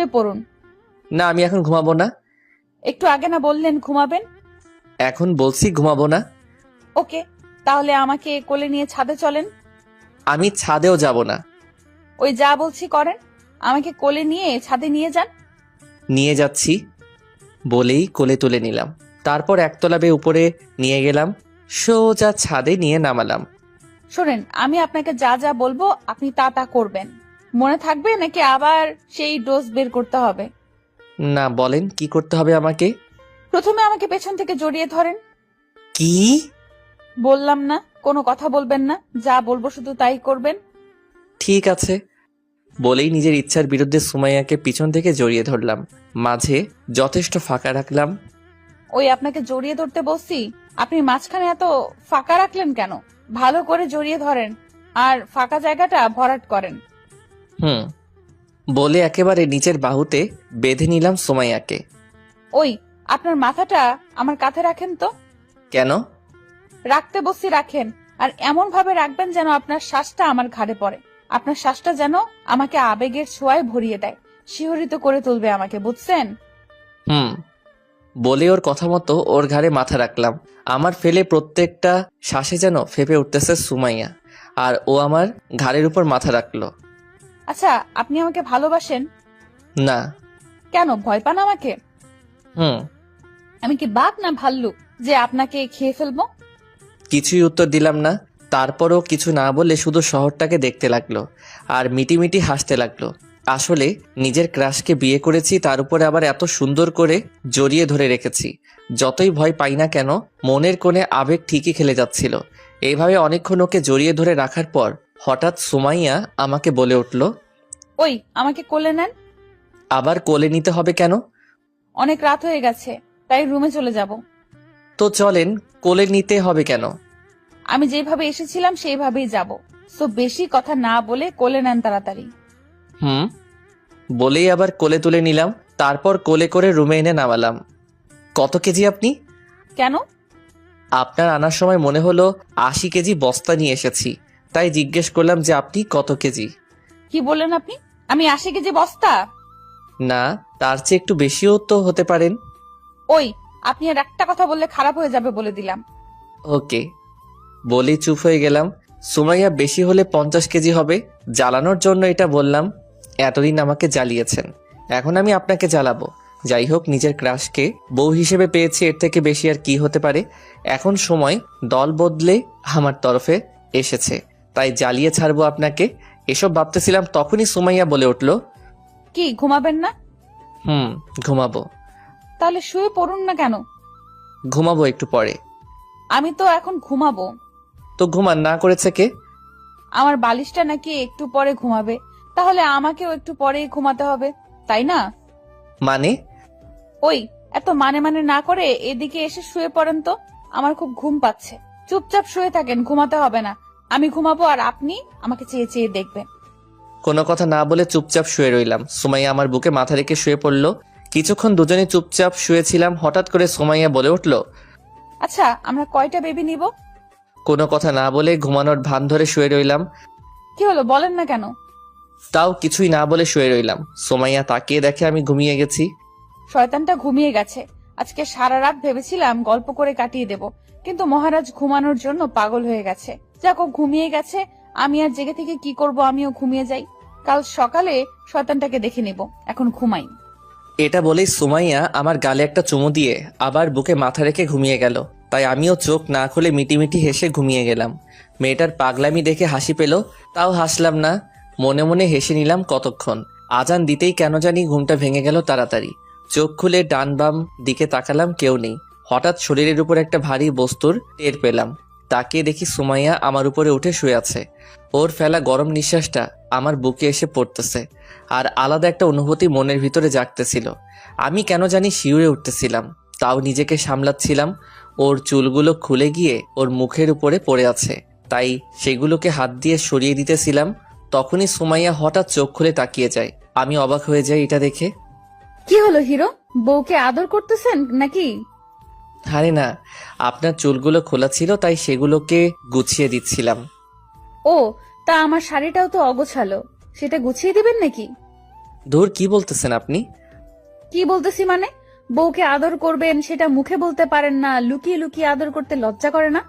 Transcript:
শুয়ে পড়ুন। না, আমি এখন ঘুমাবো না। একটু আগে না বললেন ঘুমাবেন? এখন বলছি ঘুমাবো না। ওকে, তাহলে আমাকে কোলে নিয়ে ছাদে চলেন। আমি ছাদেও যাব না। ওই যা বলছি করেন, আমাকে কোলে নিয়ে ছাদে নিয়ে যান। নিয়ে যাচ্ছি বলেই কোলে তুলে নিলাম। তারপর একতলা বেয়ে উপরে নিয়ে গেলাম, সোজা ছাদে নিয়ে নামালাম। শোনেন, আমি আপনাকে যা যা বলবো আপনি তা তা করবেন। মনে থাকবে নাকি আবার সেই ডোজ বের করতে হবে? না, বলেন কি করতে হবে আমাকে? প্রথমে আমাকে পেছন থেকে জড়িয়ে ধরেন। কি? বললাম না কোনো কথা বলবেন না, যা বলবো শুধু তাই করবেন। ঠিক আছে বলেই নিজের ইচ্ছার বিরুদ্ধে সুমাইয়াকে পিছন থেকে জড়িয়ে ধরলাম। মাঝে যথেষ্ট ফাঁকা রাখলাম। ওই আপনাকে জড়িয়ে ধরতে বলছি, আপনি মাঝখানে এত ফাঁকা রাখলেন কেন? ভালো করে জড়িয়ে ধরেন আর ফাঁকা জায়গাটা ভরাট করেন। হুম বলে একেবারে নিচের বাহুতে বেঁধে নিলাম সুমাইয়াকে। ওই আপনার মাথাটা আমার কাঁধে রাখেন তো। কেন? রাখতে বসি রাখেন, আর এমন ভাবে রাখবেন যেন আপনার শ্বাসটা আমার ঘাড়ে পড়ে। আপনার শ্বাসটা যেন আমাকে আবেগের ছোঁয়ায় ভরিয়ে দেয়, শিহরিত করে তুলবে আমাকে, বুঝছেন? হুম বলে ওর কথা মতো ওর ঘাড়ে মাথা রাখলাম। আমার ফেলে প্রত্যেকটা শ্বাসে যেন ফেপে উঠতেছে সুমাইয়া, আর ও আমার ঘাড়ের উপর মাথা রাখলো। আচ্ছা, আপনি আমাকে ভালোবাসেন? না। কেন ভয় পান আমাকে? হুম আমি কি বাঘ না ভাল্লুক যে আপনাকে খেয়ে ফেলবো? কিছুই উত্তর দিলাম না। তারপরও কিছু না বলে শুধু শহরটাকে দেখতে লাগলো আর মিটিমিটি হাসতে লাগলো। আসলে নিজের ক্রাশকে বিয়ে করেছি, তার উপরে আবার এত সুন্দর করে জড়িয়ে ধরে রেখেছি। যতই ভয় পাই না কেন, মনের কোণে আবেগ ঠিকই খেলে যাচ্ছিল। এইভাবে অনেকক্ষণ ওকে জড়িয়ে ধরে রাখার পর হঠাৎ সুমাইয়া আমাকে বলে উঠল, ওই আমাকে কোলে নেন। আবার কোলে নিতে হবে কেন? অনেক রাত হয়ে গেছে, তাই রুমে চলে যাব। তো চলেন, কোলে নিতে হবে কেন? আমি যেভাবে এসেছিলাম সেইভাবেই যাব। তো বেশি কথা না বলে কোলে নেন তাড়াতাড়ি। হুম বলেই আবার কোলে তুলে নিলাম। তারপর কোলে করে রুমে এনে নামালাম। কত কেজি আপনি? কেন? আপনার আনার সময় মনে হলো 80 কেজি বস্তা নিয়ে এসেছি, তাই জিজ্ঞেস করলাম যে আপনি কত কেজি। কি বললেন আপনি? আমি 80 কেজি বস্তা? না, তার চেয়ে একটু বেশিও তো হতে পারেন। ওই আপনি আর একটা কথা বললে খারাপ হয়ে যাবে বলে দিলাম। ওকে বলেই চুপ হয়ে গেলাম। সুমাইয়া বেশি হলে 50 কেজি হবে, জ্বালানোর জন্য এটা বললাম। এতদিন আমাকে জ্বালিয়েছেন, এখন আমি আপনাকে জ্বালাবো। যাই হোক, নিজের ক্রাশকে বউ হিসেবে পেয়েছি, এর থেকে বেশি আর কি হতে পারে। এখন সময় দল বদলে আমার তরফে এসেছে, তাই জ্বালিয়ে ছাড়বো আপনাকে। এসব ভাবতেছিলাম, তখনই সুমাইয়া বলে উঠল, কি ঘুমাবেন না? হুম ঘুমাবো। তাহলে শুয়ে পড়ুন না কেন? ঘুমাবো একটু পরে। আমি তো এখন ঘুমাবো। তো ঘুমান না করেছে কে? আমার বালিশটা নাকি একটু পরে ঘুমাবে, তাহলে আমাকেও একটু পরেই ঘুমাতে হবে, তাই না? মানে? ওই এত মানে মানে না করে এদিকে এসে শুয়ে পড়েন তো। আমার খুব ঘুম পাচ্ছে। চুপচাপ শুয়ে থাকেন, ঘুমাতে হবে না। আমি ঘুমাবো আর আপনি আমাকে চেয়ে চেয়ে দেখবেন। কোনো কথা না বলে চুপচাপ শুয়ে রইলাম। সুমাইয়া আমার বুকে মাথা রেখে শুয়ে পড়লো। কিছুক্ষণ দুজনে চুপচাপ শুয়েছিলাম। হঠাৎ করে সুমাইয়া বলে উঠল, আচ্ছা, আমরা কয়টা বেবি নিব? কোনো কথা না বলে ঘুমানোর ভান ধরে শুয়ে রইলাম। কি হলো বলেন না কেন? তাও কিছুই না বলে শুয়ে রইলাম। সুমাইয়া তাকিয়ে দেখে আমি ঘুমিয়ে গেছি। শয়তানটা ঘুমিয়ে গেছে। আজকে সারা রাত ভেবেছিলাম গল্প করে কাটিয়ে দেব, কিন্তু মহারাজ ঘুমানোর জন্য পাগল হয়ে গেছে। যাক, ও ঘুমিয়ে গেছে, আমি আর জেগে থেকে কি করব? আমিও ঘুমিয়ে যাই, কাল সকালে শয়তানটাকে দেখে নেব। এখন ঘুমাই। এটা বলেই সুমাইয়া আমার গালে একটা চুমু দিয়ে আবার বুকে মাথা রেখে ঘুমিয়ে গেল। তাই আমিও চোখ না খুলে মিটিমিটি হেসে ঘুমিয়ে গেলাম। মেয়েটার পাগলামি দেখে হাসি পেল, তাও হাসলাম না, মনে মনে হেসে নিলাম কতক্ষণ। আজান দিতেই কেন জানি ঘুমটা ভেঙে গেল তাড়াতাড়ি। চোখ খুলে ডান বাম দিকে তাকালাম, কেউ নেই। হঠাৎ শরীরের উপর একটা ভারী বস্তুর টের পেলাম। তাকিয়ে দেখি সুমাইয়া আমার উপরে উঠে শুয়ে আছে। ওর ফেলা গরম নিঃশ্বাসটা আমার বুকে এসে পড়তেছে, আর আলাদা একটা অনুভূতি মনের ভিতরে জাগতেছিল। আমি কেন জানি শিউরে উঠতেছিলাম, তাও নিজেকে সামলাচ্ছিলাম। ওর চুলগুলো খুলে গিয়ে ওর মুখের উপরে পড়ে আছে, তাই সেগুলোকে হাত দিয়ে সরিয়ে দিতেছিলাম। তখনই সুমাইয়া হঠাৎ চোখ খুলে তাকিয়ে যায়। আমি অবাক হয়ে যাই এটা দেখে। কি হলো হিরো, বউকে আদর করতেছেন নাকি? আরে না, আপনার চুলগুলো খোলা ছিল তাই সেগুলোকে গুছিয়ে দিচ্ছিলাম। ও, তা আমার শাড়িটাও তো অগোছালো, সেটা গুছিয়ে দিবেন নাকি? ধুর, কি বলতেছেন আপনি? কি বলতেছি মানে? বউকে আদর করবেন সেটা মুখে বলতে পারেন না, লুকিয়ে লুকিয়ে আদর করতে লজ্জা করে না?